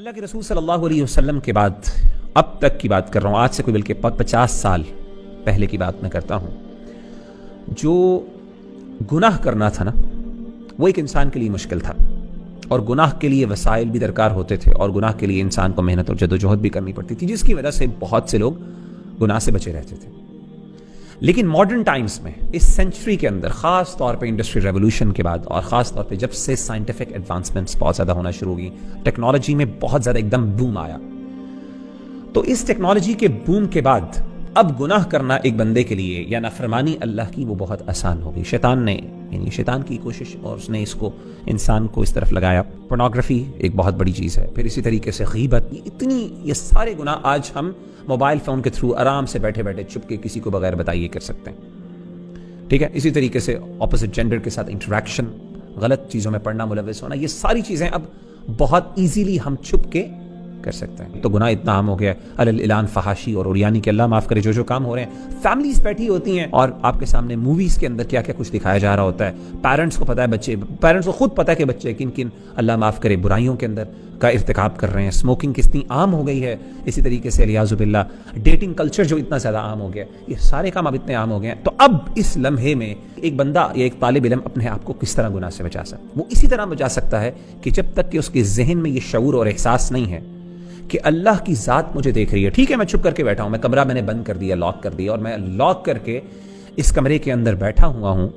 اللہ کے رسول صلی اللہ علیہ وسلم کے بعد اب تک کی بات کر رہا ہوں، آج سے کوئی بلکہ 50 سال پہلے کی بات میں کرتا ہوں، جو گناہ کرنا تھا نا وہ ایک انسان کے لیے مشکل تھا، اور گناہ کے لیے وسائل بھی درکار ہوتے تھے، اور گناہ کے لیے انسان کو محنت اور جدوجہد بھی کرنی پڑتی تھی، جس کی وجہ سے بہت سے لوگ گناہ سے بچے رہتے تھے۔ لیکن ماڈرن ٹائمز میں اس سینچری کے اندر، خاص طور پہ انڈسٹری ریولوشن کے بعد، اور خاص طور پہ جب سے سائنٹیفک ایڈوانسمنٹس بہت زیادہ ہونا شروع ہوئی، ٹیکنالوجی میں بہت زیادہ ایک دم بوم آیا، تو اس ٹیکنالوجی کے بوم کے بعد اب گناہ کرنا ایک بندے کے لیے یا نافرمانی اللہ کی وہ بہت آسان ہو گئی۔ شیطان کی کوشش، اور اس نے اس کو انسان کو اس طرف لگایا۔ پورنوگرافی ایک بہت بڑی چیز ہے، پھر اسی طریقے سے غیبت، یہ سارے گناہ آج ہم موبائل فون کے تھرو آرام سے بیٹھے بیٹھے چپ کے کسی کو بغیر بتائیے کر سکتے ہیں، ٹھیک ہے۔ اسی طریقے سے اپوزٹ جینڈر کے ساتھ انٹریکشن، غلط چیزوں میں پڑھنا، ملوث ہونا، یہ ساری چیزیں اب بہت ایزیلی ہم چھپ کے کر سکتے ہیں۔ تو گناہ اتنا عام ہو گیا، الاعلان فحاشی اور عریانی کے اللہ معاف کرے جو کام ہو رہے ہیں۔ فیملیز بیٹھی ہوتی ہیں اور آپ کے سامنے موویز کے اندر کیا کیا کچھ دکھایا جا رہا ہوتا ہے۔ پیرنٹس کو پتہ ہے، پیرنٹس کو خود پتہ ہے کہ بچے کن کن اللہ معاف کرے برائیوں کے اندر کا ارتکاب کر رہے ہیں۔ اسموکنگ کتنی عام ہو گئی ہے، اسی طریقے سے الیاذ باللہ ڈیٹنگ کلچر جو اتنا زیادہ عام ہو گیا، یہ سارے کام اب اتنے عام ہو گئے ہیں۔ تو اب اس لمحے میں ایک بندہ یا ایک طالب علم اپنے آپ کو کس طرح گناہ سے بچا سکتا ہے؟ وہ اسی طرح بچا سکتا ہے کہ جب تک کہ اس کے ذہن میں یہ شعور اور احساس نہیں ہے کہ اللہ کی ذات مجھے دیکھ رہی ہے۔ ٹھیک ہے، میں چھپ کر کے بیٹھا ہوں، میں کمرہ میں نے بند کر دیا، لاک کر دیا، اور میں لاک کر کے اس کمرے کے اندر بیٹھا ہوا ہوں،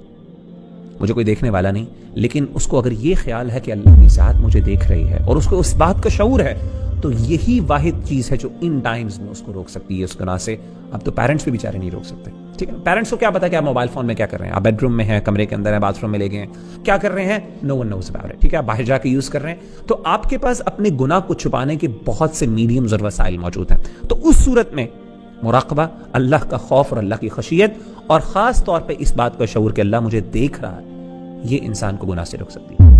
مجھے کوئی دیکھنے والا نہیں، لیکن اس کو اگر یہ خیال ہے کہ اللہ کی ذات مجھے دیکھ رہی ہے اور اس کو اس بات کا شعور ہے، تو یہی واحد چیز ہے جو ان ٹائمز میں اس کو روک سکتی ہے اس گناہ سے۔ اب تو پیرنٹس بھی بیچارے نہیں روک سکتے، ٹھیک ہے۔ پیرنٹس کو کیا پتا کہ آپ موبائل فون میں کیا کر رہے ہیں، آپ بیڈ روم میں ہیں، کمرے کے اندر ہیں، باتھ روم میں لے گئے ہیں، کیا کر رہے ہیں، نو ون نوز اباؤٹ اٹ، ٹھیک ہے۔ آپ باہر جا کے یوز کر رہے ہیں، تو آپ کے پاس اپنے گناہ کو چھپانے کے بہت سے میڈیمز اور وسائل موجود ہیں۔ تو اس صورت میں مراقبہ، اللہ کا خوف اور اللہ کی خشیت، اور خاص طور پہ اس بات کا شعور کہ اللہ مجھے دیکھ رہا ہے، یہ انسان کو گناہ سے روک سکتی ہے۔